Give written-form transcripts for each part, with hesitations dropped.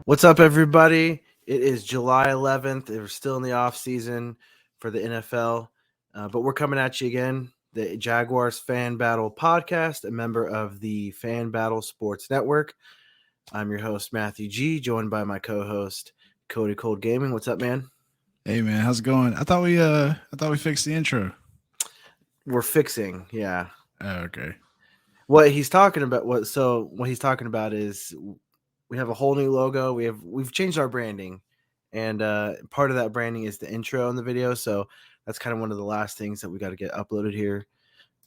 What's up, everybody? It is July 11th. We're still in the off season for the NFL, but we're coming at you again. The Jaguars Fan Battle Podcast, a member of the Fan Battle Sports Network. I'm your host, Matthew G, joined by my co-host, Cody Cold Gaming. What's up, man? Hey man, how's it going? I thought we fixed the intro. We're fixing, yeah. Oh, okay. What he's talking about is we have a whole new logo. We've changed our branding, and part of that branding is the intro in the video. So that's kind of one of the last things that we got to get uploaded here.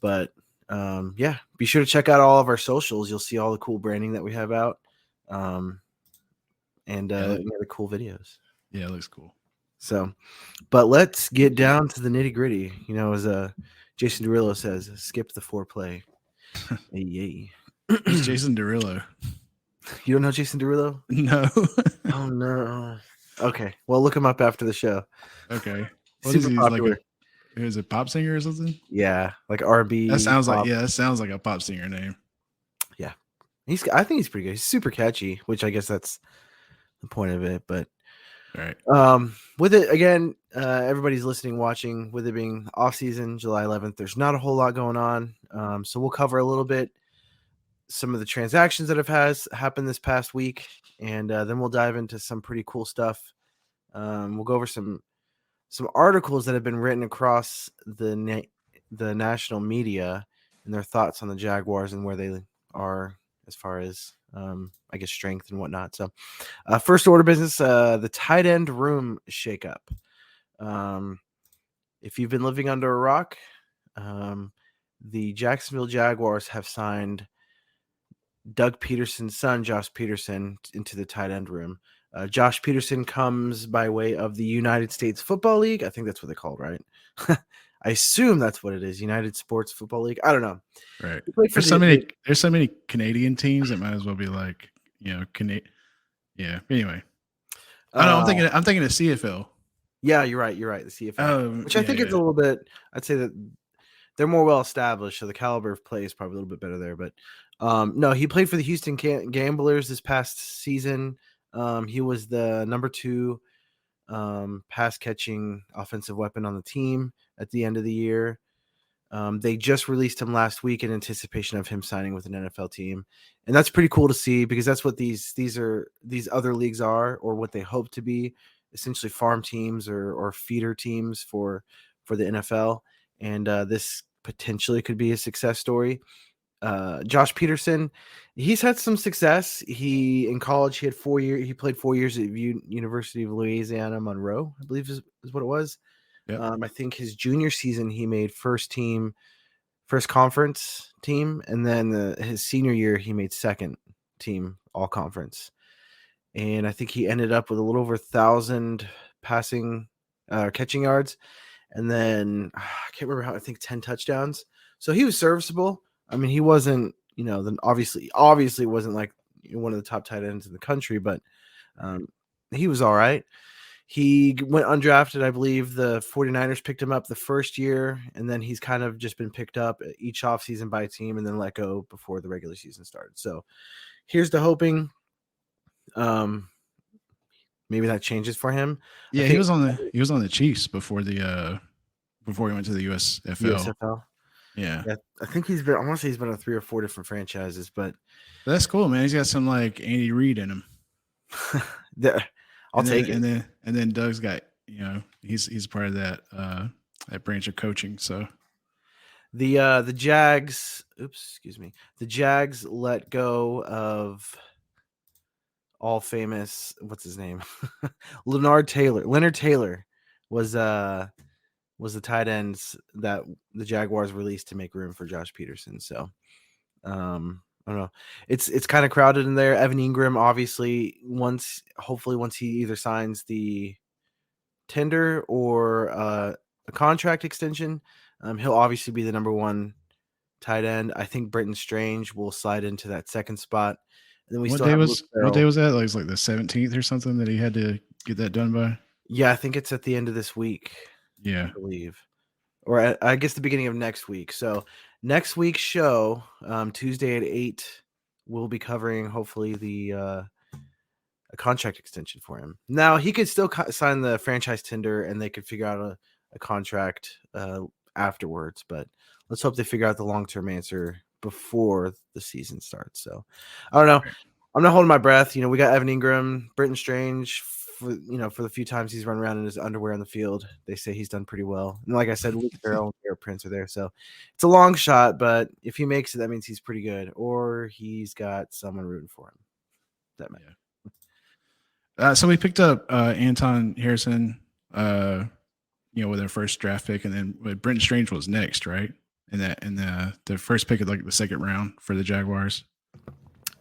But yeah, be sure to check out all of our socials. You'll see all the cool branding that we have out, and any other cool videos. Yeah, it looks cool. So, but let's get down to the nitty gritty. As Jason Derulo says, skip the foreplay. Yay. It's Jason Derulo. You don't know Jason Derulo? No. Oh no. Okay. Well, look him up after the show. Okay. What Super is he? Popular. Is it a pop singer or something? Yeah, like R&B. That sounds like a pop singer name. Yeah. I think he's pretty good. He's super catchy, which I guess that's the point of it. But right. With it again, everybody's listening, watching. With it being off season, July 11th, there's not a whole lot going on. So we'll cover a little bit some of the transactions that have happened this past week, and then we'll dive into some pretty cool stuff. We'll go over some articles that have been written across the national media and their thoughts on the Jaguars and where they are as far as I guess strength and whatnot. So first order business, the tight end room shakeup. If you've been living under a rock, the Jacksonville Jaguars have signed Doug Peterson's son, Josh Peterson, into the tight end room. Josh Peterson comes by way of the United States Football League. I think that's what they call it, right? I assume that's what it is. United Sports Football League. I don't know. Right. There's so many Canadian teams that might as well be like, Yeah. Anyway. I'm thinking of CFL. Yeah, you're right. The CFL, which I think is a little bit. I'd say that they're more well established, so the caliber of play is probably a little bit better there. But no, he played for the Houston Gamblers this past season. He was the number 2 pass catching offensive weapon on the team at the end of the year. They just released him last week in anticipation of him signing with an NFL team, and that's pretty cool to see because that's what these other leagues are, or what they hope to be, essentially farm teams or feeder teams for the NFL. And this potentially could be a success story. Josh Peterson, he's had some success. In college, he played 4 years at University of Louisiana Monroe, I believe is what it was. Yep. I think his junior season he made first conference team, and then his senior year he made second team all conference. And I think he ended up with a little over 1,000 catching yards, and then I can't remember I think 10 touchdowns. So he was serviceable. I mean, he wasn't, then obviously wasn't like one of the top tight ends in the country, but he was all right. He went undrafted. I believe the 49ers picked him up the first year, and then he's kind of just been picked up each offseason by a team and then let go before the regular season started. So here's to hoping maybe that changes for him. Yeah, he was on the Chiefs before he went to the USFL. Yeah. I think I want to say he's been on 3 or 4 different franchises, but that's cool, man. He's got some like Andy Reid in him. I'll take it. And then Doug's got, he's part of that branch of coaching. So the Jags, the Jags let go of all famous, what's his name? Leonard Taylor was the tight ends that the Jaguars released to make room for Josh Peterson. So I don't know. It's kind of crowded in there. Evan Ingram, obviously, hopefully once he either signs the tender or a contract extension, he'll obviously be the number 1 tight end. I think Britton Strange will slide into that second spot. And then what day was that? Like, it's like the 17th or something that he had to get that done by? Yeah, I think it's at the end of this week. Yeah. I believe. Or I guess the beginning of next week. So next week's show, Tuesday at 8, we'll be covering hopefully a contract extension for him. Now he could still sign the franchise tender, and they could figure out a contract afterwards. But let's hope they figure out the long-term answer before the season starts. So I don't know. I'm not holding my breath. We got Evan Ingram, Britton Strange. For the few times he's run around in his underwear on the field, they say he's done pretty well. And like I said, Luke Farrell and Garrett Prince are there, so it's a long shot. But if he makes it, that means he's pretty good, or he's got someone rooting for him. That matter. So we picked up Anton Harrison, with their first draft pick, and then Britton Strange was next, right? And the first pick of the second round for the Jaguars.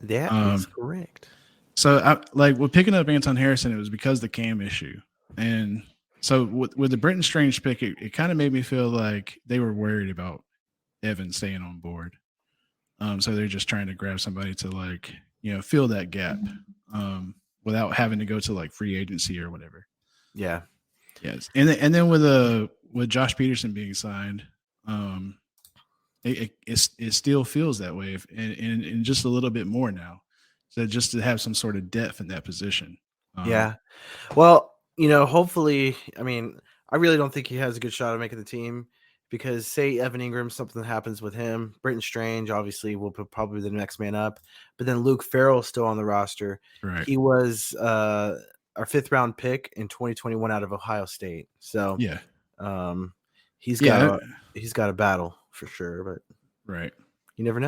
That is correct. So, with picking up Anton Harrison, it was because of the Cam issue. And so with the Britton Strange pick, it kind of made me feel like they were worried about Evan staying on board. So they're just trying to grab somebody to, fill that gap without having to go to, free agency or whatever. Yeah. Yes. And then with Josh Peterson being signed, it still feels that way, and just a little bit more now. So just to have some sort of depth in that position. Yeah. Well, hopefully, I really don't think he has a good shot of making the team, because say Evan Ingram, something happens with him, Britton Strange obviously will probably be the next man up, but then Luke Farrell is still on the roster. Right. He was our 5th round pick in 2021 out of Ohio State. So yeah. He's got a battle for sure, but right. You never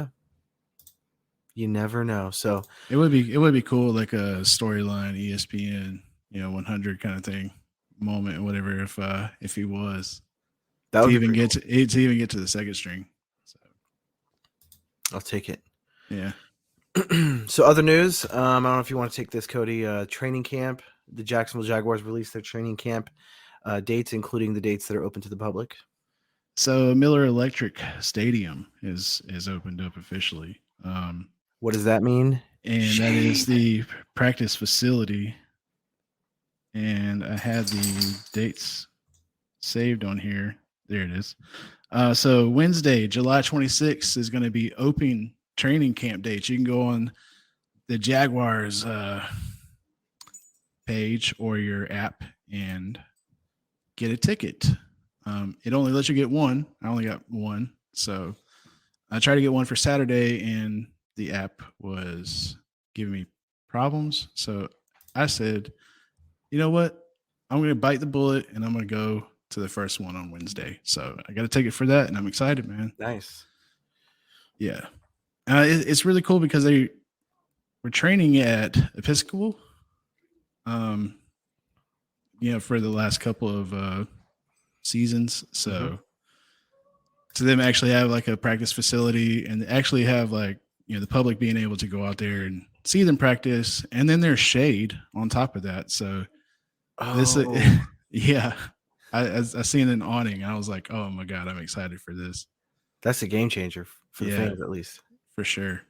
know. So it would be cool, like a storyline, ESPN, 100 kind of thing, moment or whatever. If he was, that would even get to the second string. So I'll take it. Yeah. So other news. I don't know if you want to take this, Cody. Training camp. The Jacksonville Jaguars released their training camp dates, including the dates that are open to the public. So Miller Electric Stadium is opened up officially. What does that mean? And that is the practice facility. And I had the dates saved on here. There it is. So Wednesday, July 26th is going to be open training camp dates. You can go on the Jaguars page or your app and get a ticket. It only lets you get one. I only got one. So I tried to get one for Saturday, and the app was giving me problems. So I said, you know what? I'm going to bite the bullet, and I'm going to go to the first one on Wednesday. So I got a ticket for that, and I'm excited, man. Nice. Yeah. It's really cool because we're training at Episcopal, for the last couple of seasons. So to them actually have like a practice facility and actually have the public being able to go out there and see them practice, and then there's shade on top of that. So yeah, I seen an awning and I was like, oh my God, I'm excited for this. That's a game changer for the fans, at least. For sure.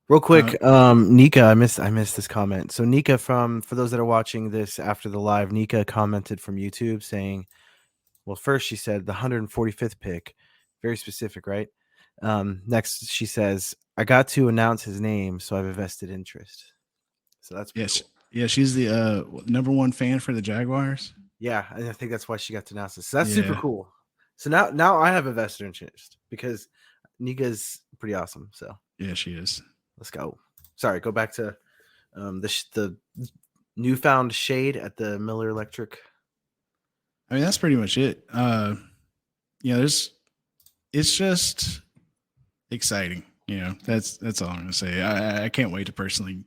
Real quick, Nika, I missed this comment. So Nika, for those that are watching this after the live, Nika commented from YouTube saying, well, first she said the 145th pick, very specific, right? Next she says, I got to announce his name, so I have a vested interest. So that's cool. Yeah, she's the number one fan for the Jaguars. Yeah, and I think that's why she got to announce this. So that's super cool. So now I have a vested interest because Nika's pretty awesome. So yeah, she is. Let's go. Sorry, go back to the newfound shade at the Miller Electric. I mean, that's pretty much it. It's just exciting. That's all I'm gonna say. I can't wait to personally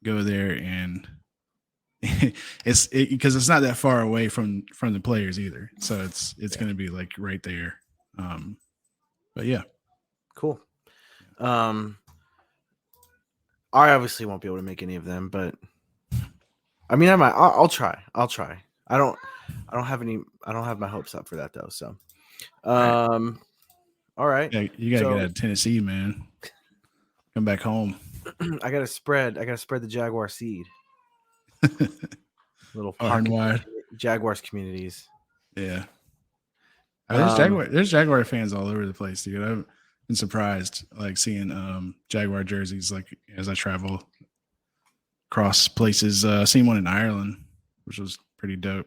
go there, and because it's not that far away from the players either. So it's gonna be like right there. But yeah, cool. I obviously won't be able to make any of them, but I mean, I'll try. I don't have my hopes up for that though. So, all right. Yeah, you gotta get out of Tennessee, man. Come back home. I gotta spread the Jaguar seed. Little wide Jaguars communities. Yeah. There's Jaguar fans all over the place, dude. I've been surprised, seeing Jaguar jerseys, as I travel cross places. Seen one in Ireland, which was pretty dope.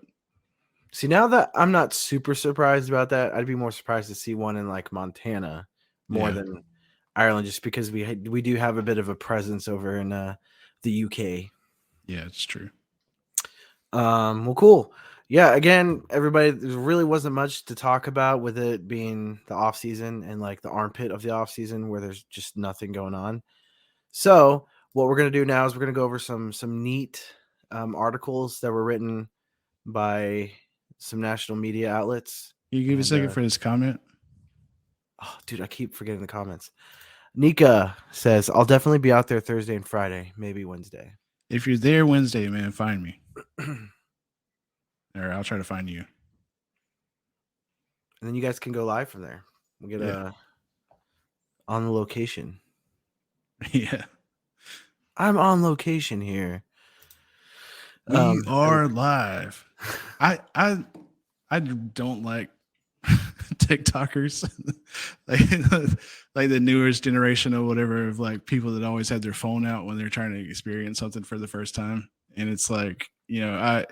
See, now that I'm not super surprised about that, I'd be more surprised to see one in like Montana more than Ireland, just because we do have a bit of a presence over in the UK. Yeah, it's true. Well, cool. Yeah, again, everybody, there really wasn't much to talk about with it being the off season and like the armpit of the off season where there's just nothing going on. So what we're gonna do now is we're gonna go over some neat articles that were written by some national media outlets. Can you give a second for this comment? Oh, dude, I keep forgetting the comments. Nika says, I'll definitely be out there Thursday and Friday, maybe Wednesday. If you're there Wednesday, man, find me. Or I'll try to find you. And then you guys can go live from there. We'll get on the location. Yeah. I'm on location here. We are live. I don't like TikTokers, like the newest generation or whatever of like people that always have their phone out when they're trying to experience something for the first time. And it's like, I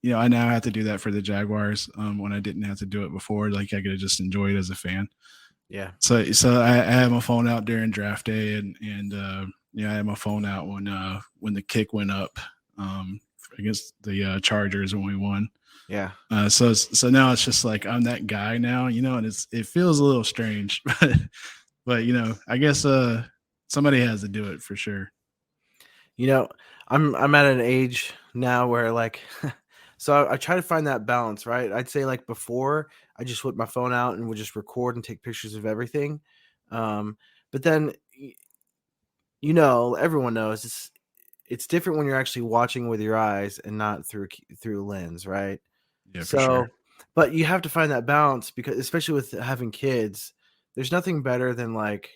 now have to do that for the Jaguars when I didn't have to do it before. Like I could have just enjoyed it as a fan. Yeah. So I had my phone out during draft day and I had my phone out when the kick went up against the Chargers when we won. Yeah. So now it's just like I'm that guy now, and it feels a little strange, but I guess somebody has to do it for sure. I'm at an age now where like, so I try to find that balance, right? I'd say like before I just whip my phone out and would just record and take pictures of everything. But then, everyone knows it's different when you're actually watching with your eyes and not through a lens, right? Yeah, for sure. But you have to find that balance because especially with having kids, there's nothing better than like,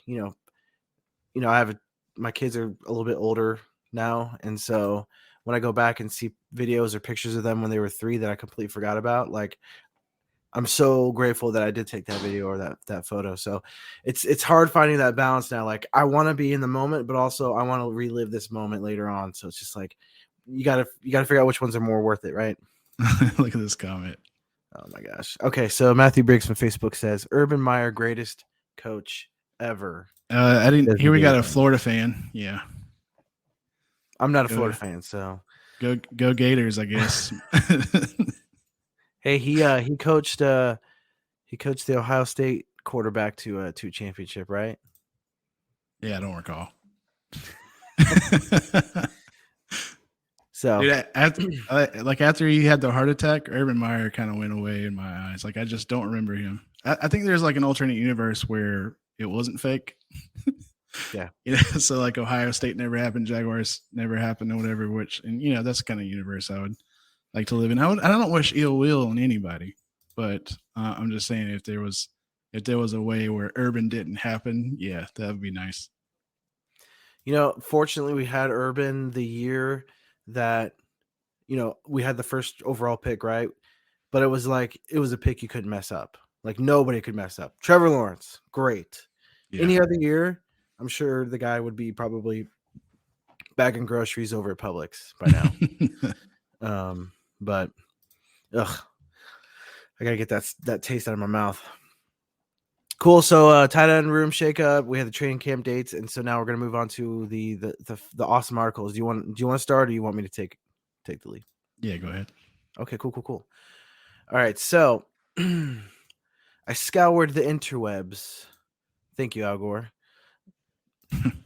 my kids are a little bit older now. And so when I go back and see videos or pictures of them when they were 3 that I completely forgot about, like I'm so grateful that I did take that video or that photo. So it's hard finding that balance now. Like I want to be in the moment, but also I want to relive this moment later on. So it's just like you gotta figure out which ones are more worth it, right? Look at this comment. Oh my gosh. Okay, so Matthew Briggs from Facebook says Urban Meyer greatest coach ever. I didn't. Here we got a Florida fan. Yeah, I'm not a Florida fan, so go Gators, I guess. Hey, he coached the Ohio State quarterback to a championship, right? Yeah, I don't recall. So, dude, after he had the heart attack, Urban Meyer kind of went away in my eyes. Like I just don't remember him. I think there's like an alternate universe where it wasn't fake. Yeah. So like Ohio State never happened, Jaguars never happened, or whatever. Which and that's the kind of universe I would like to live in. I don't wish ill will on anybody, but I'm just saying if there was a way where Urban didn't happen, yeah, that would be nice. Fortunately, we had Urban the year that we had the first overall pick, right? But it was a pick you couldn't mess up. Like nobody could mess up. Trevor Lawrence, great. Yeah. Any other year, I'm sure the guy would be probably bagging groceries over at Publix by now. But I gotta get that taste out of my mouth. Cool. So tight end room shakeup. We had the training camp dates, and so now we're gonna move on to the awesome articles. Do you want to start, or do you want me to take the lead? Yeah, go ahead. Okay, cool. All right, so I scoured the interwebs. Thank you, Al Gore,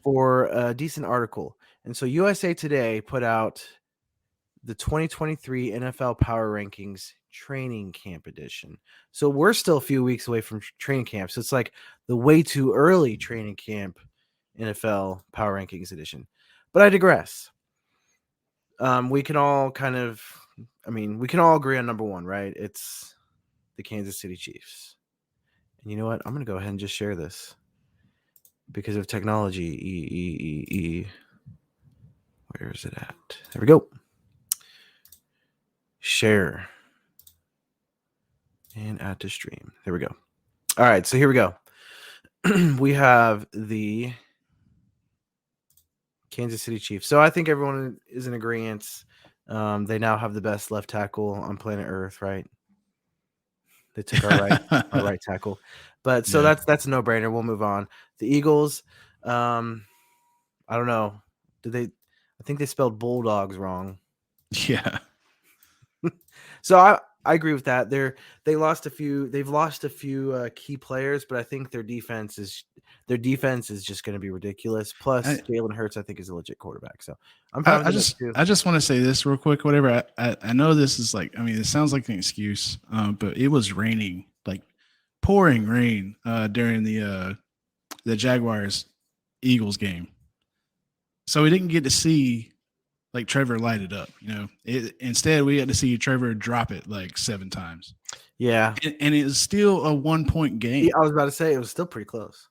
for a decent article. And so USA Today put out the 2023 NFL Power Rankings Training Camp Edition. So we're still a few weeks away from training camp. So it's like the way too early training camp NFL Power Rankings Edition. But I digress. We can all agree on number one, right? It's the Kansas City Chiefs. And you know what? I'm going to go ahead and just share this because of technology. Where is it at? There we go. Share. And add to stream. There we go. All right, so here we go. We have the Kansas City Chiefs. So I think everyone is in agreement. They now have the best left tackle on planet Earth, right? They took our right tackle. But so that's a no-brainer. We'll move on. The Eagles, I don't know. I think they spelled Bulldogs wrong. Yeah. So I agree with that. They've lost a few key players, but I think their defense is just going to be ridiculous. Plus, Jalen Hurts, I think, is a legit quarterback. So I'm fine with that too. I just want to say this real quick. Whatever. I know this is like, I mean, it sounds like an excuse, but it was raining, like pouring rain during the Jaguars Eagles game, so we didn't get to see like Trevor light it up. Instead we had to see Trevor drop it like 7 times. Yeah, and it was still a 1-point game. I was about to say it was still pretty close.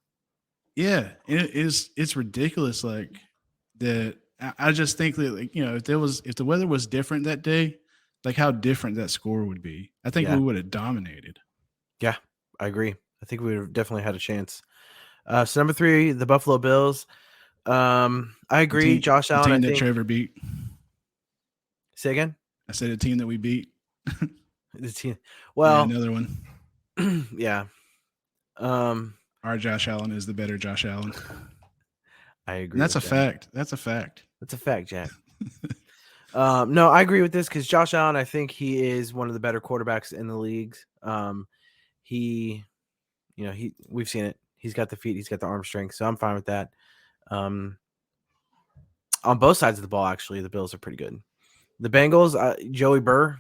Yeah, it's ridiculous. Like that, I just think that, like, if the weather was different that day, like how different that score would be. I think we would have dominated. Yeah, I agree. I think we would have definitely had a chance. So number 3, the Buffalo Bills. I agree. Josh Allen. The team that Trevor beat. Say again. I said a team that we beat. The team. Well, another one. Yeah. Our Josh Allen is the better Josh Allen. I agree. And that's a fact. That's a fact. That's a fact, Jack. No, I agree with this because Josh Allen, I think he is one of the better quarterbacks in the leagues. We've seen it. He's got the feet. He's got the arm strength. So I'm fine with that. On both sides of the ball, actually, the Bills are pretty good. The Bengals, Joey Burr,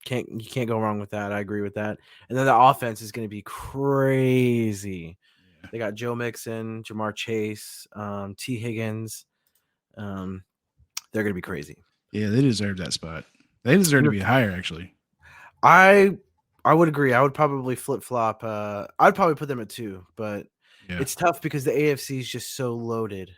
you can't go wrong with that. I agree with that. And then the offense is going to be crazy. Yeah. They got Joe Mixon, Jamar Chase, T. Higgins. They're going to be crazy. Yeah, they deserve that spot. They deserve to be higher, actually. I would agree. I would probably flip-flop. I'd probably put them at 2, but it's tough because the AFC is just so loaded.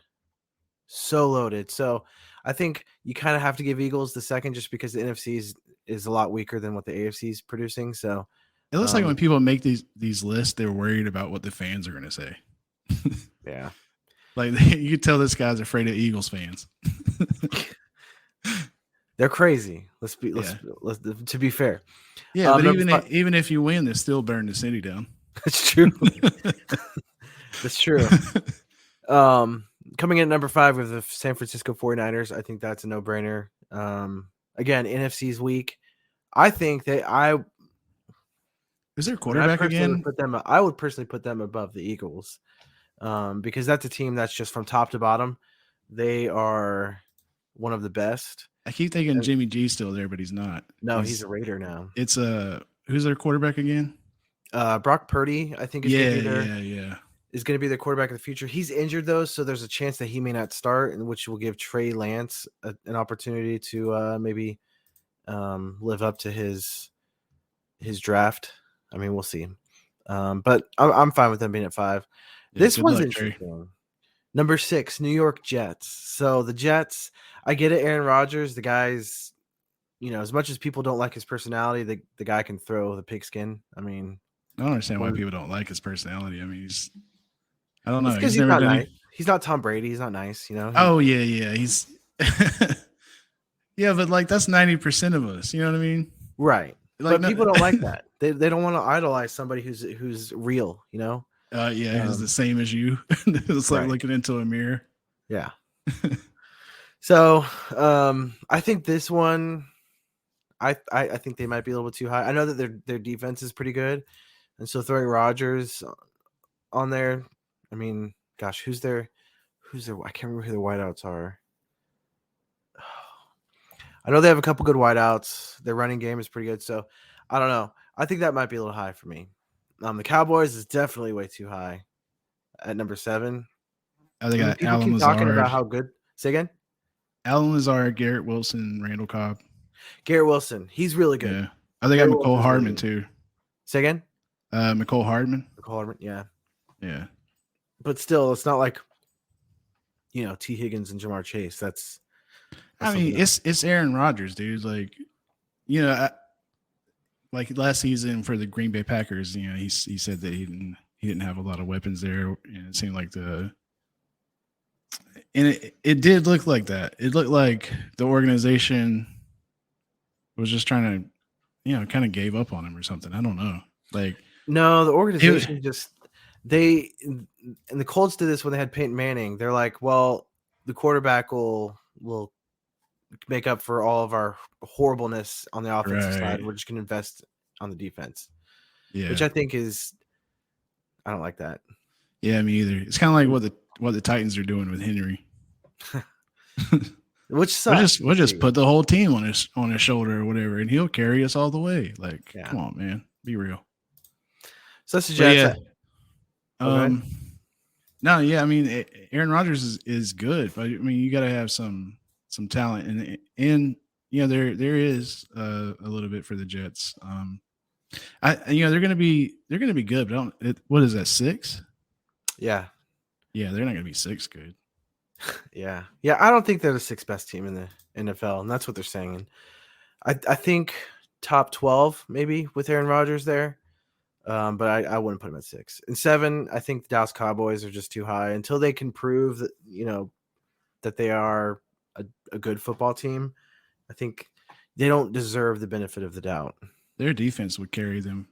So loaded. So I think you kind of have to give Eagles the second just because the NFC is a lot weaker than what the AFC is producing. So it looks like when people make these lists, they're worried about what the fans are going to say. Yeah. Like you could tell this guy's afraid of Eagles fans. They're crazy. Let's to be fair. Yeah, but even if you win, they still burn the city down. That's true. That's true. Coming in at number 5 with the San Francisco 49ers, I think that's a no-brainer. Again, NFC's weak. I think is there a quarterback again? I would personally put them above the Eagles because that's a team that's just from top to bottom. They are one of the best. I keep thinking Jimmy G's still there, but he's not. No, he's a Raider now. It's who's their quarterback again? Brock Purdy, I think is going to be their quarterback of the future. He's injured though, so there's a chance that he may not start, and which will give Trey Lance an opportunity to maybe live up to his draft. I mean, we'll see. But I'm fine with them being at 5. Yeah, this one's interesting. Trey. Number 6, New York Jets. So the Jets, I get it. Aaron Rodgers, the guy's, as much as people don't like his personality, the guy can throw the pigskin. I mean, I don't understand why people don't like his personality. I mean, I don't know. He's not nice. He's not Tom Brady. He's not nice, Oh yeah. He's yeah, but like that's 90% of us. You know what I mean? Right. Like, but people don't like that. They don't want to idolize somebody who's real. He's the same as you. It's like looking into a mirror. Yeah. So I think this one, I think they might be a little bit too high. I know that their defense is pretty good, and so throwing Rodgers on there, I mean, gosh, who's their? I can't remember who their wideouts are. I know they have a couple good wideouts. Their running game is pretty good, so I don't know. I think that might be a little high for me. The Cowboys is definitely way too high at number 7. They got people Alan keep Lazard. Talking about how good. Say again. Alan Lazard, Garrett Wilson, Randall Cobb. Garrett Wilson, he's really good. Yeah. They got McCole Hardman too. Say again. McCole Hardman. Yeah. Yeah. But still, it's not like T. Higgins and Jamar Chase. That's I mean, it's Aaron Rodgers, dude. Like, like last season for the Green Bay Packers, he said that he didn't have a lot of weapons there, and it seemed like And it did look like that. It looked like the organization was just trying to, kind of gave up on him or something. I don't know. Like, no, the organization and the Colts did this when they had Peyton Manning. They're like, well, the quarterback will make up for all of our horribleness on the offensive side. We're just going to invest on the defense. Yeah. Which I think I don't like that. Yeah, me either. It's kind of like what the Titans are doing with Henry. Which sucks. We'll just put the whole team on his shoulder or whatever, and he'll carry us all the way. Like, come on, man, be real. So that's the Jets. Yeah. No, yeah, I mean, Aaron Rodgers is good, but I mean, you got to have some talent, and there is a little bit for the Jets. They're gonna be good, but what is that, 6? Yeah, they're not gonna be 6 good. Yeah, I don't think they're the 6th best team in the NFL, and that's what they're saying. And I think top 12 maybe with Aaron Rodgers there, but I wouldn't put him at 6 and 7. I think the Dallas Cowboys are just too high until they can prove that that they are a good football team. I think they don't deserve the benefit of the doubt. Their defense would carry them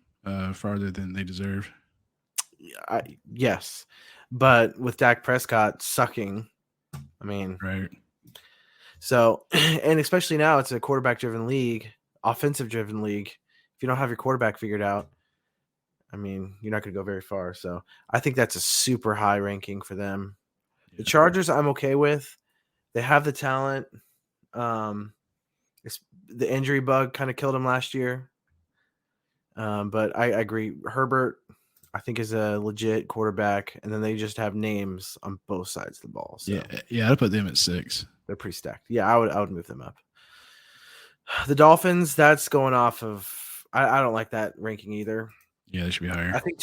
farther than they deserve. Yes, but with Dak Prescott sucking, I mean, right. So, and especially now, it's a quarterback-driven league, offensive-driven league. If you don't have your quarterback figured out, I mean, you're not going to go very far. So, I think that's a super high ranking for them. Yeah. The Chargers, I'm okay with. They have the talent. The injury bug kind of killed them last year. But I agree. Herbert, I think, is a legit quarterback, and then they just have names on both sides of the ball. So. Yeah, I'd put them at 6. They're pretty stacked. Yeah, I would move them up. The Dolphins, that's going off of. I don't like that ranking either. Yeah, they should be higher. I think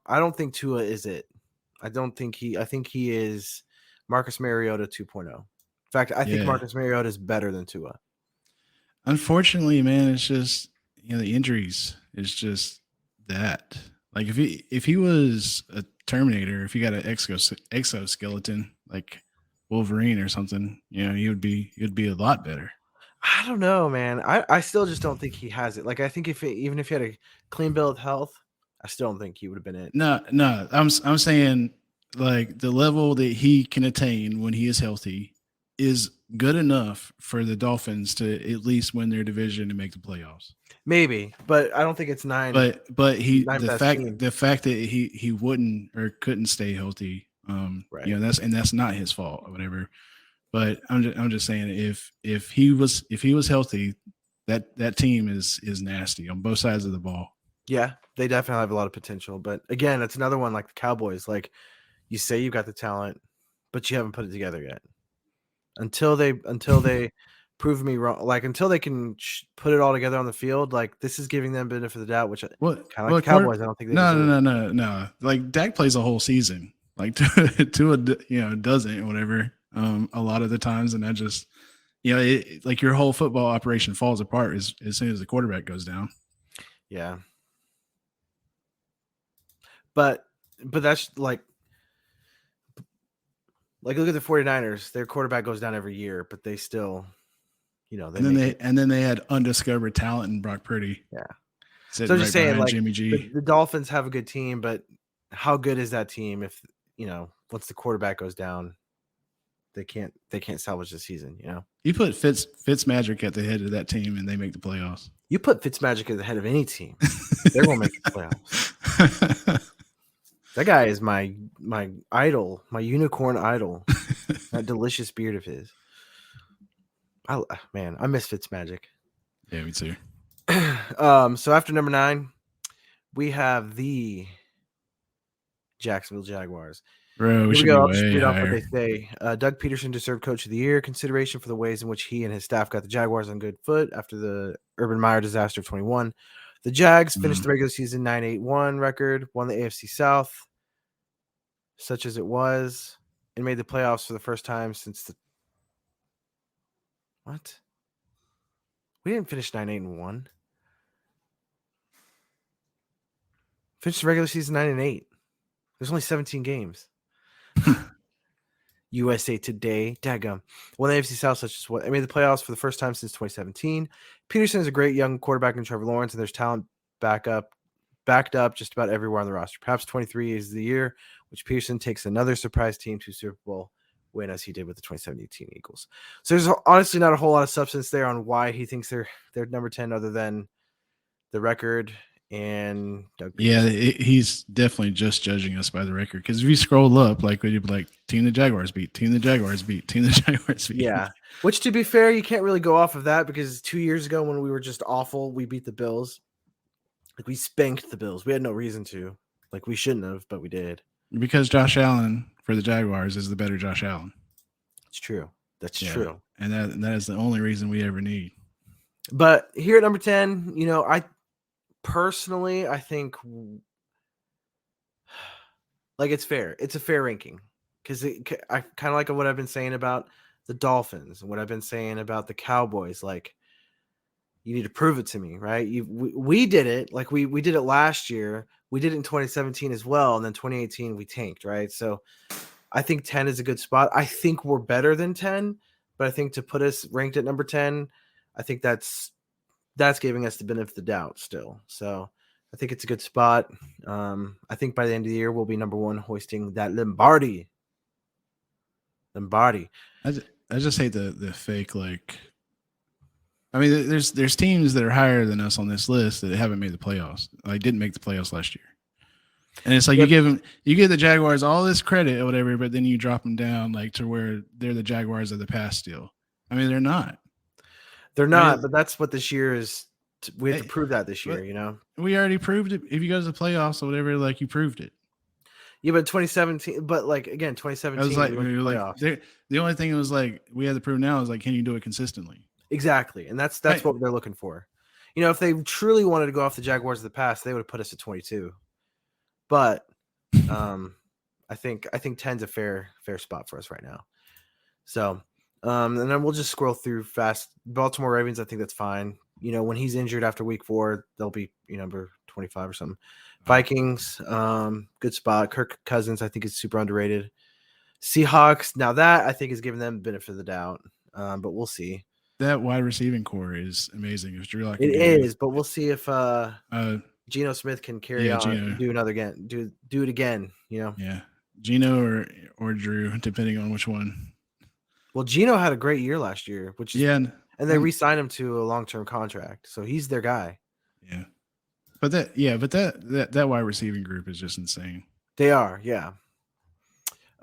I don't think Tua is it. I think he is Marcus Mariota 2.0. In fact, I think Marcus Mariota is better than Tua. Unfortunately, man, it's just the injuries. It's just that. Like if he was a Terminator, if he got an exoskeleton like Wolverine or something, he'd be a lot better. I don't know, man. I still just don't think he has it. Like, I think even if he had a clean bill of health, I still don't think he would have been it. No, I'm saying like the level that he can attain when he is healthy is good enough for the Dolphins to at least win their division and make the playoffs. Maybe, but I don't think it's 9. But the fact that he wouldn't or couldn't stay healthy, right. That's not his fault or whatever. But I'm just saying if he was healthy, that team is nasty on both sides of the ball. Yeah, they definitely have a lot of potential. But again, it's another one like the Cowboys. Like, you say you've got the talent, but you haven't put it together yet. Until they prove me wrong, like until they can put it all together on the field, like this is giving them benefit of the doubt, which kind of like the Cowboys. I don't think they no. Like Dak plays a whole season, like Tua doesn't or whatever. A lot of the times, and that just like your whole football operation falls apart as soon as the quarterback goes down. Yeah, but that's like look at the 49ers. Their quarterback goes down every year, but they still, and then they had undiscovered talent in Brock Purdy. Yeah. So I'm just saying, like Jimmy G. The Dolphins have a good team, but how good is that team if once the quarterback goes down, they can't salvage the season. You put Fitzmagic at the head of that team, and they make the playoffs. You put Fitzmagic at the head of any team, they're gonna make the playoffs. That guy is my idol, my unicorn idol. That delicious beard of his. I miss Fitzmagic. Yeah, me too. So after number 9, we have the Jacksonville Jaguars. Bro, we should go. I'll just read off what they say. Doug Peterson deserved Coach of the Year consideration for the ways in which he and his staff got the Jaguars on good foot after the Urban Meyer disaster of 21. The Jags finished the regular season 9-8-1 record, won the AFC South, such as it was, and made the playoffs for the first time since the what? We didn't finish 9-8-1. Finished the regular season 9-8. There's only 17 games. USA Today. Daggum. Won the AFC South such as what? I made the playoffs for the first time since 2017. Peterson is a great young quarterback in Trevor Lawrence, and there's talent backed up just about everywhere on the roster. Perhaps 23 is the year which Peterson takes another surprise team to Super Bowl win as he did with the 2017 Eagles. So there's honestly not a whole lot of substance there on why he thinks they're number 10 other than the record and Doug Peterson. Yeah, he's definitely just judging us by the record, because if you scroll up, like, would you be like, team the Jaguars beat, team the Jaguars beat, team the Jaguars beat. Yeah, which, to be fair, you can't really go off of that, because 2 years ago when we were just awful, we beat the Bills. Like, we spanked the Bills. We had no reason to. Like, we shouldn't have, but we did. Because Josh Allen for the Jaguars is the better Josh Allen. It's true. That's true. And that is the only reason we ever need. But here at number 10, I personally, I think, like, it's fair. It's a fair ranking, because I kind of like what I've been saying about the Dolphins and what I've been saying about the Cowboys. Like, you need to prove it to me, right? We did it. Like, we did it last year. We did it in 2017 as well, and then 2018 we tanked, right? So I think 10 is a good spot. I think we're better than 10, but I think to put us ranked at number 10, I think that's giving us the benefit of the doubt still. So I think it's a good spot. I think by the end of the year, we'll be number 1, hoisting that Lombardi. I just hate the fake, like, I mean, there's teams that are higher than us on this list that haven't made the playoffs. Like, didn't make the playoffs last year. And it's like, you give the Jaguars all this credit or whatever, but then you drop them down, like, to where they're the Jaguars of the past still. I mean, they're not. But that's what this year is. We have to prove that this year, We already proved it. If you go to the playoffs or whatever, like, you proved it. Yeah, but 2017, but like, again, 2017, I was like, the only thing it was like we had to prove now is, like, can you do it consistently? Exactly. And that's right. What they're looking for. If they truly wanted to go off the Jaguars of the past, they would have put us at 22. But I think 10's a fair spot for us right now. So, and then we'll just scroll through fast. Baltimore Ravens, I think that's fine. When he's injured after week 4, they'll be number 25 or something. Vikings, good spot. Kirk Cousins, I think, is super underrated. Seahawks, now that I think is giving them the benefit of the doubt, but we'll see. That wide receiving core is amazing. If Drew Lock, it is, but we'll see if Geno Smith can carry on, and do another again, do it again. Yeah, Geno or Drew, depending on which one. Well, Geno had a great year last year, and they re-signed him to a long-term contract, so he's their guy. Yeah, but that wide receiving group is just insane. They are, yeah.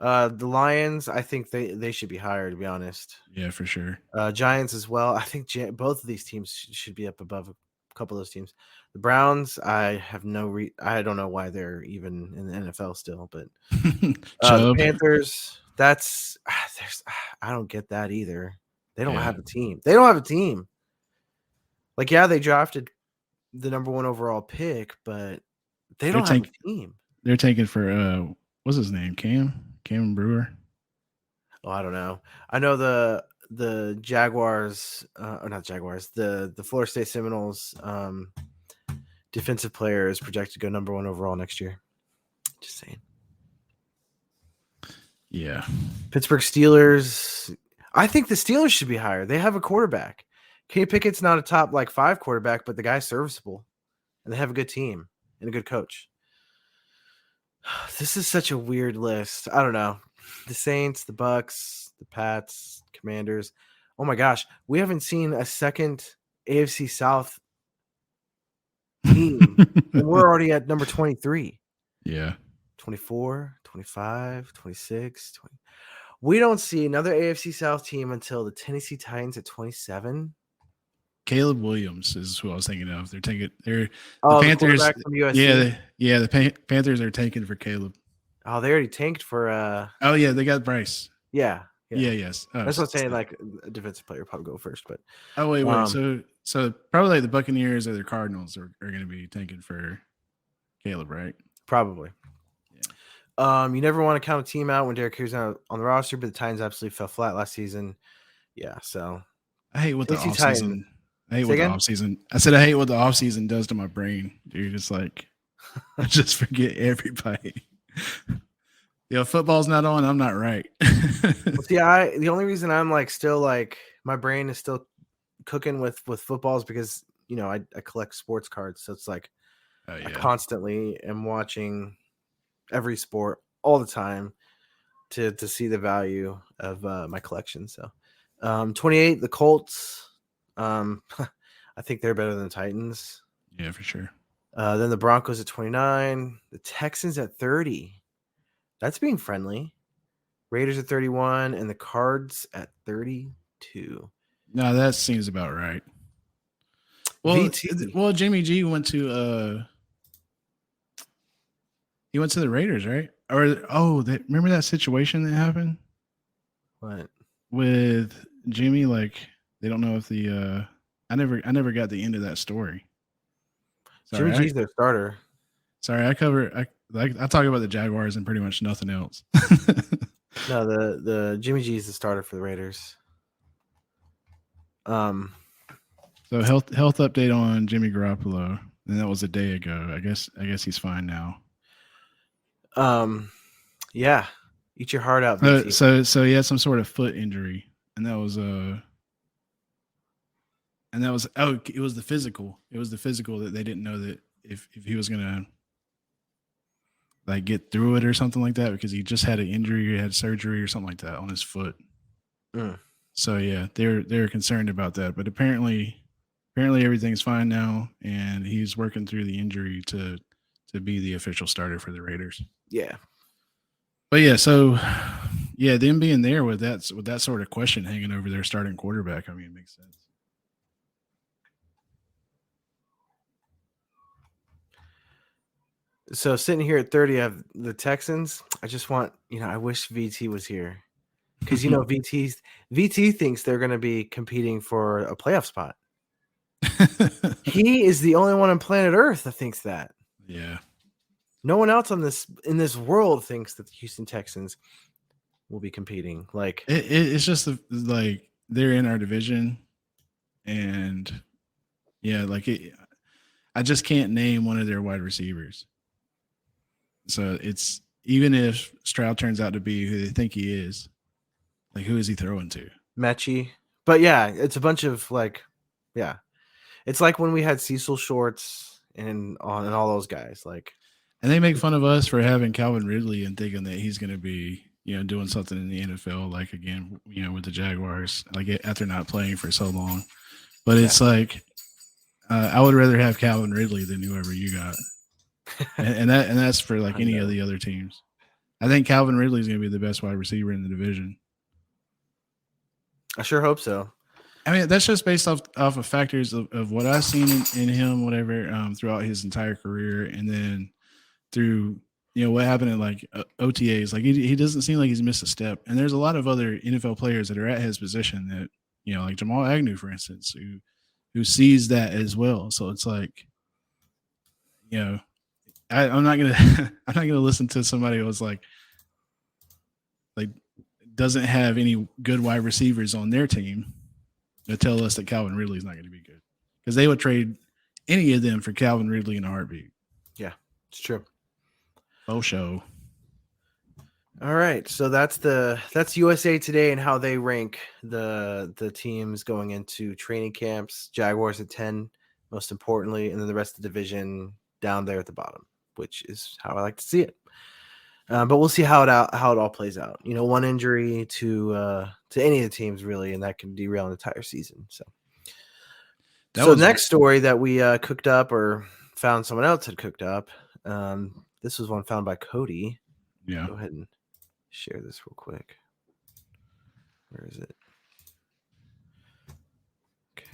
The Lions, I think they should be higher, to be honest. Yeah, for sure. Giants as well. I think both of these teams should be up above a couple of those teams. The Browns, I have I don't know why they're even in the NFL still, but the Panthers, I don't get that either. They don't have a team. They don't have a team. Like, yeah, they drafted the number 1 overall pick, but they don't have a team. They're taking for what's his name? Cam Brewer. Oh, I don't know. I know the Jaguars, or not Jaguars, the Florida State Seminoles defensive player is projected to go number 1 overall next year. Just saying. Yeah. Pittsburgh Steelers. I think the Steelers should be higher. They have a quarterback. Kenny Pickett's not a top 5 quarterback, but the guy's serviceable, and they have a good team and a good coach. This is such a weird list. I don't know. The Saints, the Bucks, the Pats, Commanders. Oh my gosh, we haven't seen a second AFC South team, and we're already at number 23. Yeah. 24, 25, 26, 20. We don't see another AFC South team until the Tennessee Titans at 27. Caleb Williams is who I was thinking of. The Panthers from USC. The Panthers are tanking for Caleb. Oh, they already tanked for they got Bryce. Yeah. Yes. That's what I'm saying, like, a defensive player probably go first, but wait. So probably like the Buccaneers or the Cardinals are going to be tanking for Caleb, right? Probably. Yeah. You never want to count a team out when Derek Carr's not on the roster, but the Titans absolutely fell flat last season. Yeah, so I hate what the offseason. I hate what the offseason. I said I hate what the offseason does to my brain, dude. It's like I just forget everybody. football's not on. I'm not right. Well, see, the only reason I'm like still like my brain is still cooking with football is because I collect sports cards, so it's like I constantly am watching every sport all the time to see the value of my collection. So 28, the Colts. I think they're better than the Titans. Yeah, for sure. Then the Broncos at 29, the Texans at 30. That's being friendly. Raiders at 31, and the Cards at 32. No, that seems about right. Well, Jimmy G went to he went to the Raiders, right? Or remember that situation that happened? What? With Jimmy, like they don't know if the I never got the end of that story. Sorry, Jimmy G's their starter. Sorry, I talk about the Jaguars and pretty much nothing else. No, the Jimmy G is the starter for the Raiders. So health update on Jimmy Garoppolo, and that was a day ago. I guess he's fine now. Yeah, eat your heart out. So he had some sort of foot injury, and that was it was the physical. It was the physical that they didn't know that if he was gonna like get through it or something like that, because he just had an injury, he had surgery or something like that on his foot. So yeah, they're concerned about that, but apparently everything's fine now, and he's working through the injury to be the official starter for the Raiders. Yeah. But yeah, so yeah, them being there with that sort of question hanging over their starting quarterback, I mean, it makes sense. So sitting here at 30, I have the Texans. I just want, I wish VT was here, because VT thinks they're going to be competing for a playoff spot. He is the only one on planet Earth that thinks that. Yeah. No one else in this world thinks that the Houston Texans will be competing. Like it's just like they're in our division, and yeah, like I just can't name one of their wide receivers. So it's, even if Stroud turns out to be who they think he is, like who is he throwing to? Mechie. But yeah, it's a bunch of yeah. It's like when we had Cecil Shorts and all those guys. And they make fun of us for having Calvin Ridley and thinking that he's going to be, doing something in the NFL, like again, with the Jaguars, like after not playing for so long. But it's like, I would rather have Calvin Ridley than whoever you got. and that's for like any of the other teams. I think Calvin Ridley is going to be the best wide receiver in the division. I sure hope so. I mean, that's just based off of factors of what I've seen in him, whatever, throughout his entire career, and then through what happened in like OTAs. Like he doesn't seem like he's missed a step. And there's a lot of other NFL players that are at his position that like Jamal Agnew, for instance, who sees that as well. So it's like, I'm not gonna listen to somebody who was like doesn't have any good wide receivers on their team to tell us that Calvin Ridley is not going to be good, because they would trade any of them for Calvin Ridley in a heartbeat. Yeah, it's true. Oh, show. All right, so that's USA Today and how they rank the teams going into training camps. Jaguars at 10, most importantly, and then the rest of the division down there at the bottom, which is how I like to see it. But we'll see how it all plays out. One injury to any of the teams really, and that can derail an entire season. So the next story that we cooked up, or found someone else had cooked up. This was one found by Cody. Yeah. Go ahead and share this real quick. Where is it? Okay.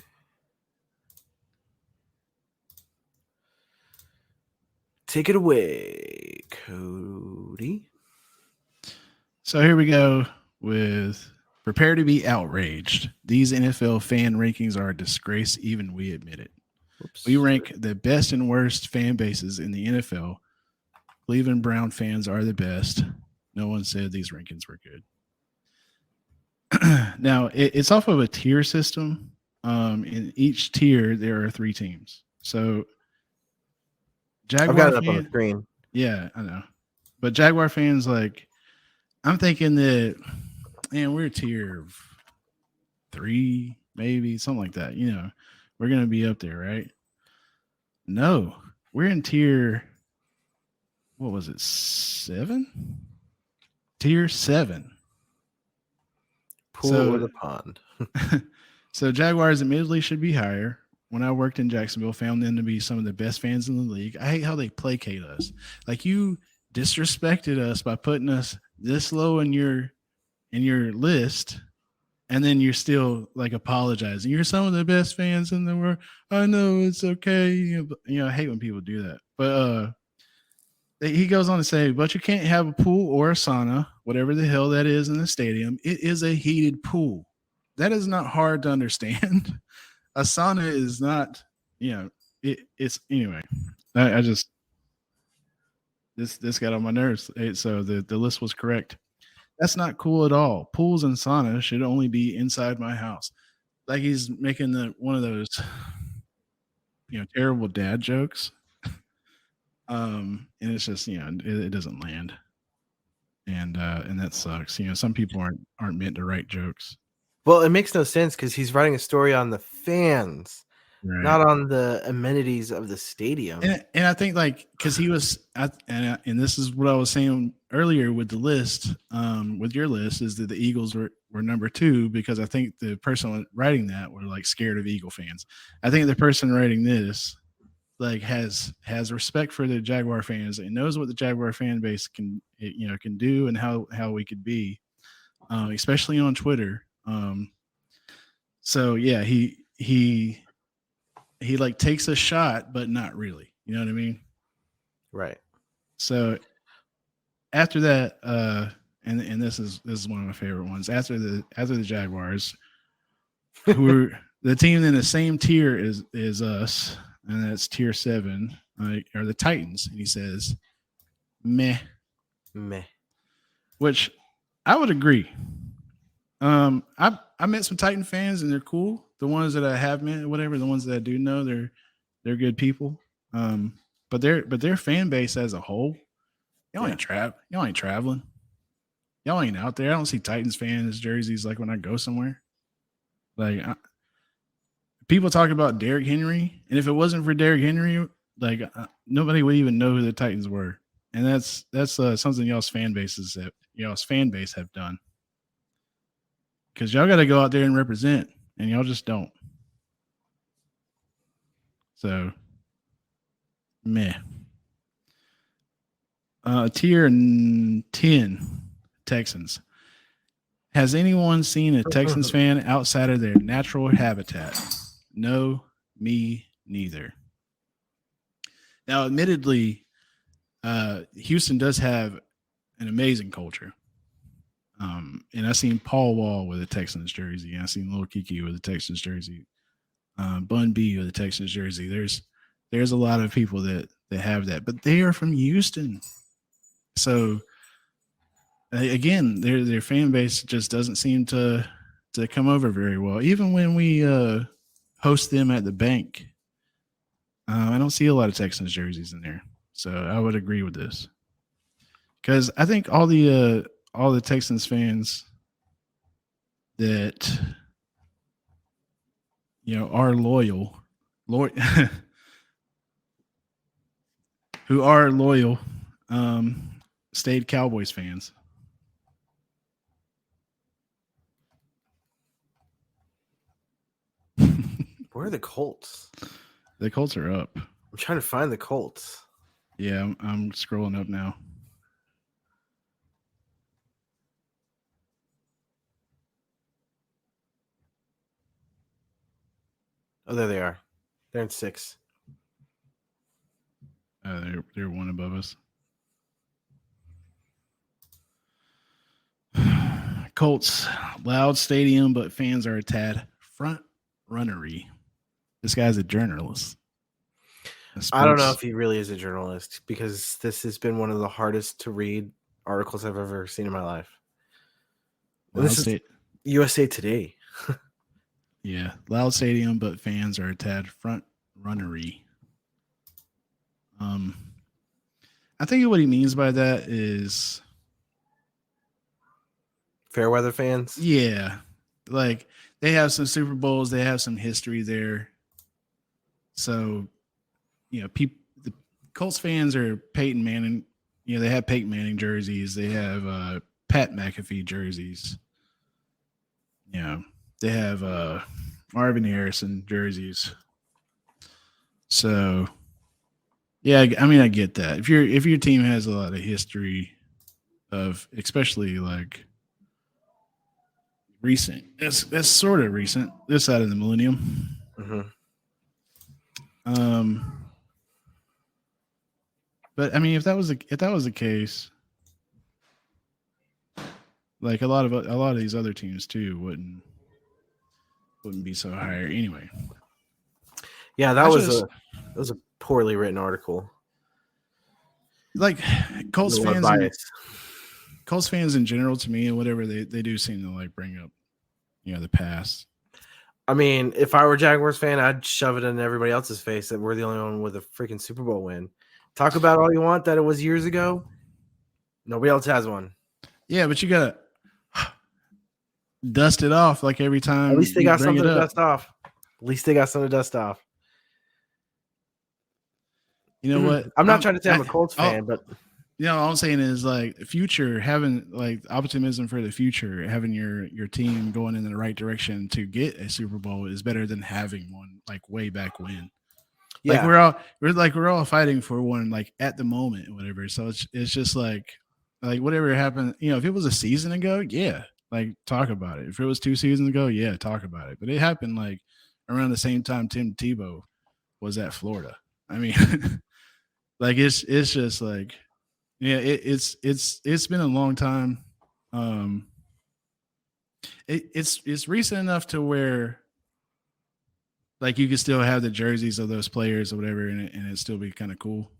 Take it away, Cody. So here we go with prepare to be outraged. These NFL fan rankings are a disgrace, even we admit it. Oops. We rank the best and worst fan bases in the NFL. Cleveland Brown fans are the best. No one said these rankings were good. Now, it's off of a tier system. In each tier, there are 3 teams. So Jaguar I've got it up on the screen. Yeah, I know. But Jaguar fans, like, I'm thinking that, man, we're tier 3, maybe something like that. We're gonna be up there, right? No, we're in tier. What was it? 7? Tier 7. Pool or the pond. So Jaguars admittedly should be higher. When I worked in Jacksonville, found them to be some of the best fans in the league. I hate how they placate us. Like, you disrespected us by putting us this low in your list, and then you're still like apologizing. You're some of the best fans in the world. I know, it's okay. I hate when people do that. But he goes on to say, but you can't have a pool or a sauna, whatever the hell that is in the stadium. It is a heated pool. That is not hard to understand. A sauna is not, it's anyway. I just this got on my nerves. So the list was correct. That's not cool at all. Pools and saunas should only be inside my house. Like, he's making one of those, terrible dad jokes. And it's just, it doesn't land. And that sucks. Some people aren't meant to write jokes. Well, it makes no sense because he's writing a story on the fans, right, not on the amenities of the stadium. And I think, like, because he was, and this is what I was saying earlier with the list, with your list, is that the Eagles were number 2, because I think the person writing that were like scared of Eagle fans. I think the person writing this, like, has respect for the Jaguar fans and knows what the Jaguar fan base can do, and how we could be, especially on Twitter. So yeah, he like takes a shot, but not really. You know what I mean? Right. So after that, and this is one of my favorite ones. After the Jaguars, who were the team in the same tier is us, and that's tier 7, are the Titans. And he says, meh. Which I would agree. I met some Titan fans, and they're cool. The ones that I have met, whatever, the ones that I do know, they're good people. But their fan base as a whole, y'all ain't traveling. Y'all ain't out there. I don't see Titans fans jerseys like when I go somewhere. Like, people talk about Derrick Henry, and if it wasn't for Derrick Henry, like, nobody would even know who the Titans were. And that's something y'all's fan base have done. Because y'all got to go out there and represent, and y'all just don't. So, meh. Tier 10, Texans. Has anyone seen a Texans fan outside of their natural habitat? No, me neither. Now, admittedly, Houston does have an amazing culture. And I seen Paul Wall with a Texans jersey. I seen Lil Kiki with a Texans jersey. Bun B with a Texans jersey. There's a lot of people that have that, but they are from Houston. So again, their fan base just doesn't seem to come over very well. Even when we host them at the bank, I don't see a lot of Texans jerseys in there. So I would agree with this, because I think all the Texans fans that are loyal, who are loyal, stayed Cowboys fans. Where are the Colts? The Colts are up. I'm trying to find the Colts. Yeah, I'm scrolling up now. Oh, there they are. They're in 6. They're one above us. Colts, loud stadium, but fans are a tad front runnery. This guy's a journalist. I don't know if he really is a journalist, because this has been one of the hardest to read articles I've ever seen in my life. This is USA Today. Yeah, loud stadium, but fans are a tad front runnery. I think what he means by that is, Fairweather fans. Yeah, like they have some Super Bowls, they have some history there. So, the Colts fans are Peyton Manning. They have Peyton Manning jerseys. They have Pat McAfee jerseys. They have Marvin Harrison jerseys. So, yeah, I mean, I get that. If your team has a lot of history of, especially like recent, that's sort of recent. This side of the millennium. Mm-hmm. But I mean, if that was the case, like a lot of these other teams too wouldn't be so higher anyway. Yeah, that was a poorly written article. Like Colts fans in general, to me, and whatever they do seem to like bring up, the past. I mean, if I were a Jaguars fan, I'd shove it in everybody else's face that we're the only one with a freaking Super Bowl win. Talk about all you want that it was years ago. Nobody else has one. Yeah, but you gotta dust it off like every time. At least they got something to dust off. You know what? I'm not trying to say I'm a Colts fan, but all I'm saying is like future, having like optimism for the future, having your team going in the right direction to get a Super Bowl is better than having one like way back when. Yeah. Like we're all fighting for one like at the moment or whatever. So it's just like whatever happened, if it was a season ago, yeah, like talk about it. If it was 2 seasons ago, yeah, talk about it. But it happened like around the same time Tim Tebow was at Florida. I mean, like it's just like, yeah, it's been a long time. It's recent enough to where like you could still have the jerseys of those players or whatever, and it still be kind of cool.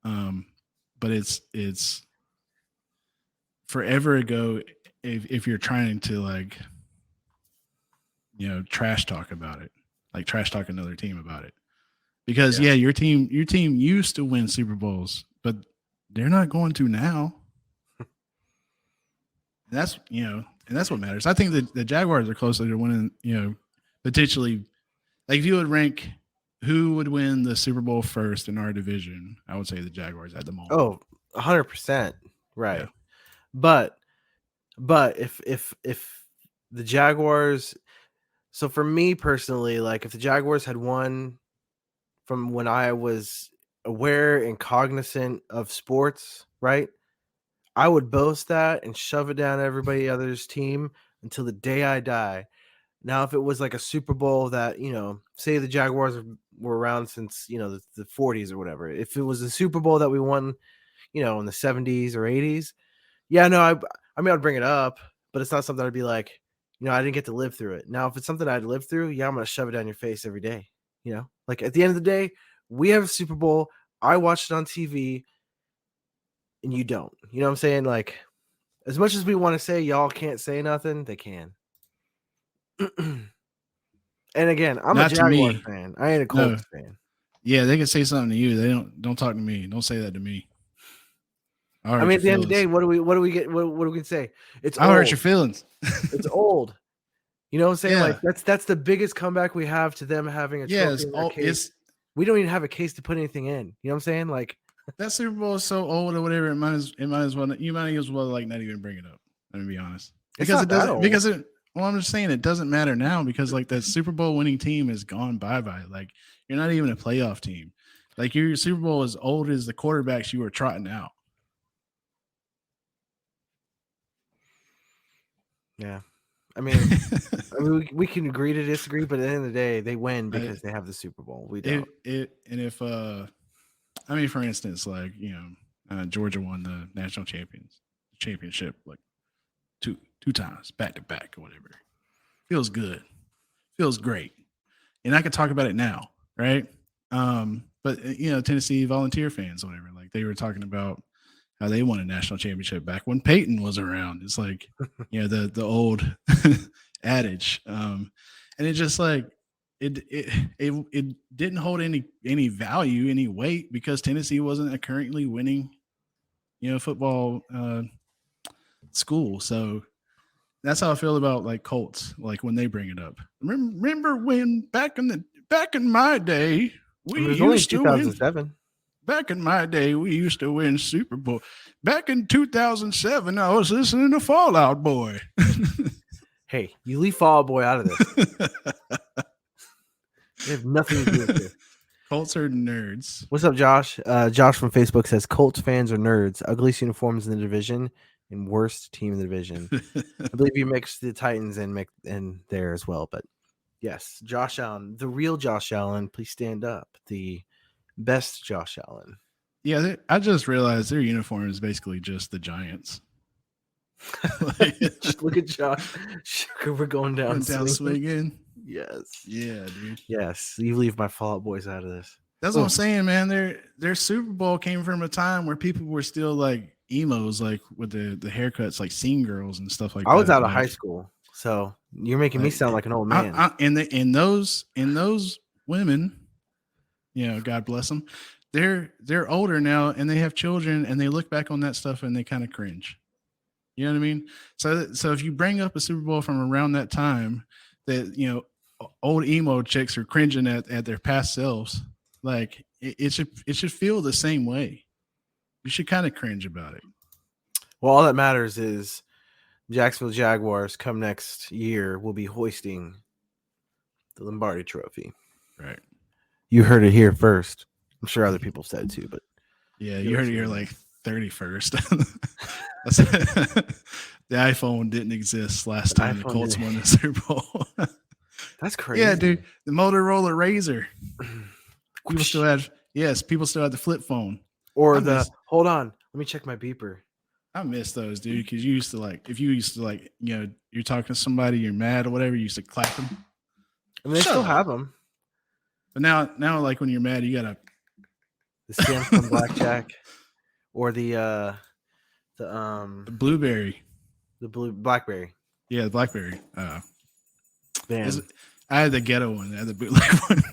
But it's forever ago if you're trying to like, trash talk about it, like trash talk another team about it, because your team used to win Super Bowls, but they're not going to now. And that's what matters. I think that the Jaguars are closer to winning, potentially. Like if you would rank who would win the Super Bowl first in our division, I would say the Jaguars at the moment. Oh, 100%. Right. Yeah. But if the Jaguars, so for me personally, like if the Jaguars had won from when I was aware and cognizant of sports, right, I would boast that and shove it down everybody other's team until the day I die. Now, if it was like a Super Bowl that, say the Jaguars were around since, the 40s or whatever, if it was a Super Bowl that we won, in the 70s or 80s, yeah, no, I mean, I'd bring it up, but it's not something I'd be like, I didn't get to live through it. Now, if it's something I'd lived through, yeah, I'm going to shove it down your face every day. Like at the end of the day, we have a Super Bowl. I watched it on TV and you don't. You know what I'm saying? Like, as much as we want to say y'all can't say nothing, they can. And again, I'm not a Jaguars fan. I ain't a Colts fan. Yeah, they can say something to you. They don't talk to me. Don't say that to me. I mean, at the end of the day, what do we get? What do we say? I hurt your feelings. It's old. You know what I'm saying? Yeah. Like that's the biggest comeback we have to them having a trophy in their case. We don't even have a case to put anything in. You know what I'm saying? Like that Super Bowl is so old or whatever. It might as well like not even bring it up. Let me be honest. Because it doesn't. Well, I'm just saying it doesn't matter now because like that Super Bowl winning team is gone bye-bye. Like you're not even a playoff team. Like your Super Bowl is old as the quarterbacks you were trotting out. Yeah. I mean, we can agree to disagree, but at the end of the day, they win because they have the Super Bowl. We don't. I mean, for instance, like, Georgia won the national championship like two times back to back or whatever. Feels good. Feels great. And I could talk about it now, right? But Tennessee Volunteer fans or whatever, like they were talking about how they won a national championship back when Peyton was around. It's like, the old adage. And it's just like it didn't hold any value, any weight because Tennessee wasn't a currently winning, football school. So That's how I feel about like Colts, like when they bring it up. Remember when back in my day we it was only used to win. 2007. Back in my day, we used to win Super Bowl. Back in 2007, I was listening to Fall Out Boy. Hey, you leave Fall Out Boy out of this. They have nothing to do with this. Colts are nerds. What's up, Josh? Josh from Facebook says Colts fans are nerds. Ugliest uniforms in the division and worst team in the division. I believe you mixed the Titans and there as well. But yes, Josh Allen, the real Josh Allen, please stand up. The best Josh Allen. Yeah, I just realized their uniform is basically just the Giants. Just look at Josh. We're going down swinging. Yes. Yeah, dude. Yes. You leave my Fall Out Boys out of this. That's what I'm saying, man. Their Super Bowl came from a time where people were still like emos, like with the haircuts, like scene girls and stuff like that. I was out of high school, so you're making me sound like an old man. And those women, God bless them. They're older now and they have children and they look back on that stuff and they kind of cringe. You know what I mean? So if you bring up a Super Bowl from around that time, that old emo chicks are cringing at their past selves, like it should feel the same way. You should kind of cringe about it. Well, all that matters is Jacksonville Jaguars come next year will be hoisting the Lombardi Trophy. Right. You heard it here first. I'm sure other people said it too, but yeah, you heard it here like 31st. The iPhone didn't exist last time the Colts won the Super Bowl. That's crazy. Yeah, dude. The Motorola Razor. People still had the flip phone. Or hold on, let me check my beeper. I miss those, dude, because you used to you're talking to somebody, you're mad or whatever, you used to clap them. I mean, they still have them. But now, like when you're mad, you gotta the Samsung Blackjack, or the Blueberry, Blackberry. Yeah, the Blackberry. Man. I had the ghetto one. I had the bootleg one.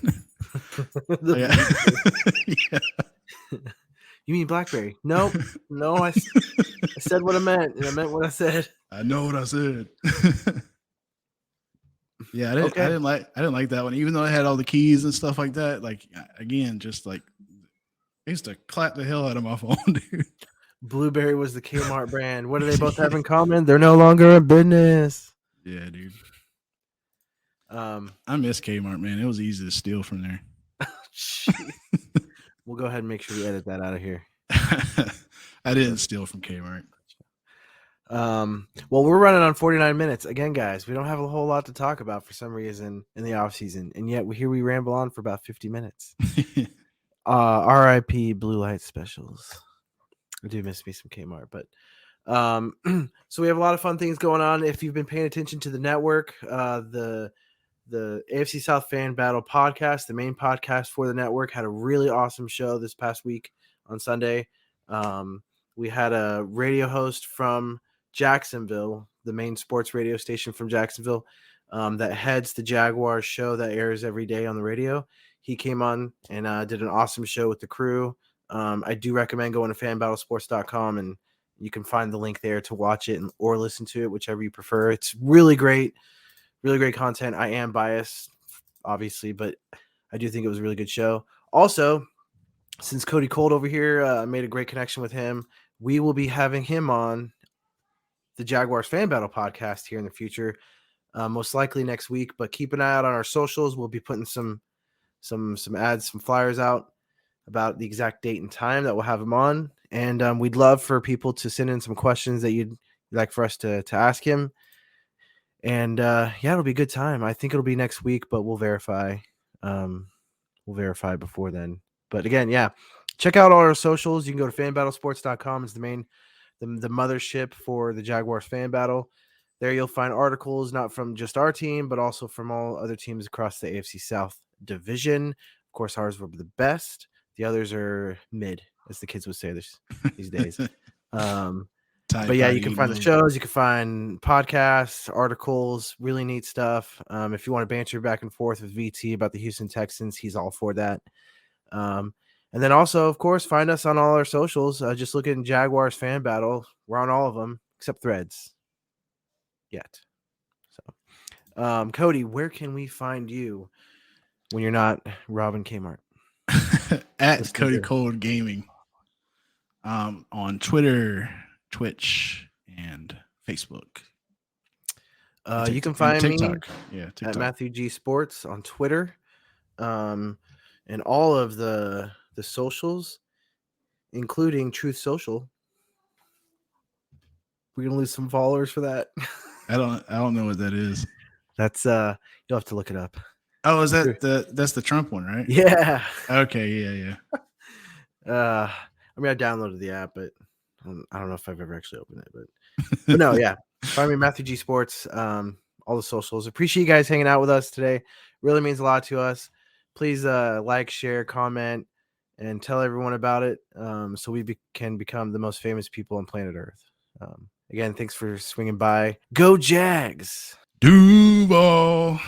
Yeah. You mean Blackberry? No, I said what I meant, and I meant what I said. I know what I said. Yeah, I didn't like that one, even though it had all the keys and stuff like that. Like, again, just like I used to clap the hell out of my phone, dude. Blueberry was the Kmart brand. What do they both have in common? They're no longer in business. Yeah, dude. I miss Kmart, man. It was easy to steal from there. We'll go ahead and make sure we edit that out of here. I didn't steal from Kmart. Well, we're running on 49 minutes. Again, guys, we don't have a whole lot to talk about for some reason in the off season, and yet we ramble on for about 50 minutes. RIP Blue Light Specials. I do miss me some Kmart, but so we have a lot of fun things going on. If you've been paying attention to the network, the AFC South Fan Battle podcast, the main podcast for the network, had a really awesome show this past week on Sunday. We had a radio host from Jacksonville, the main sports radio station from Jacksonville, that heads the Jaguars show that airs every day on the radio. He came on and did an awesome show with the crew. I do recommend going to fanbattlesports.com, and you can find the link there to watch it or listen to it, whichever you prefer. It's really great content. I am biased, obviously, but I do think it was a really good show. Also, since Cody Cold over here made a great connection with him, we will be having him on the Jaguars Fan Battle podcast here in the future, most likely next week. But keep an eye out on our socials. We'll be putting some ads, some flyers out about the exact date and time that we'll have him on. And we'd love for people to send in some questions that you'd like for us to ask him. And it'll be a good time. I think it'll be next week, but we'll verify. We'll verify before then. But again, check out all our socials. You can go to fanbattlesports.com. It's the mothership for the Jaguars Fan Battle. There you'll find articles not from just our team, but also from all other teams across the AFC South division. Of course, ours will be the best. The others are mid, as the kids would say these days. But yeah, you can find the shows, you can find podcasts, articles, really neat stuff. If you want to banter back and forth with VT about the Houston Texans, he's all for that. And then also, of course, find us on all our socials. Just look at Jaguars Fan Battle. We're on all of them except Threads. yet. So, Cody, where can we find you when you're not robbing Kmart? At Cody Cold Gaming. On Twitter, Twitch, and Facebook. You can find me TikTok. at Matthew G Sports on Twitter, and all of the socials, including Truth Social. We're gonna lose some followers for that. I don't know what that is. That's you'll have to look it up. Oh, is that that's the Trump one, right? Yeah. Okay, yeah. I mean, I downloaded the app, but I don't know if I've ever actually opened it. But no, yeah. Find me Matthew G Sports. All the socials. Appreciate you guys hanging out with us today. Really means a lot to us. Please like, share, comment, and tell everyone about it, so we can become the most famous people on planet Earth. Again, thanks for swinging by. Go Jags! Duval!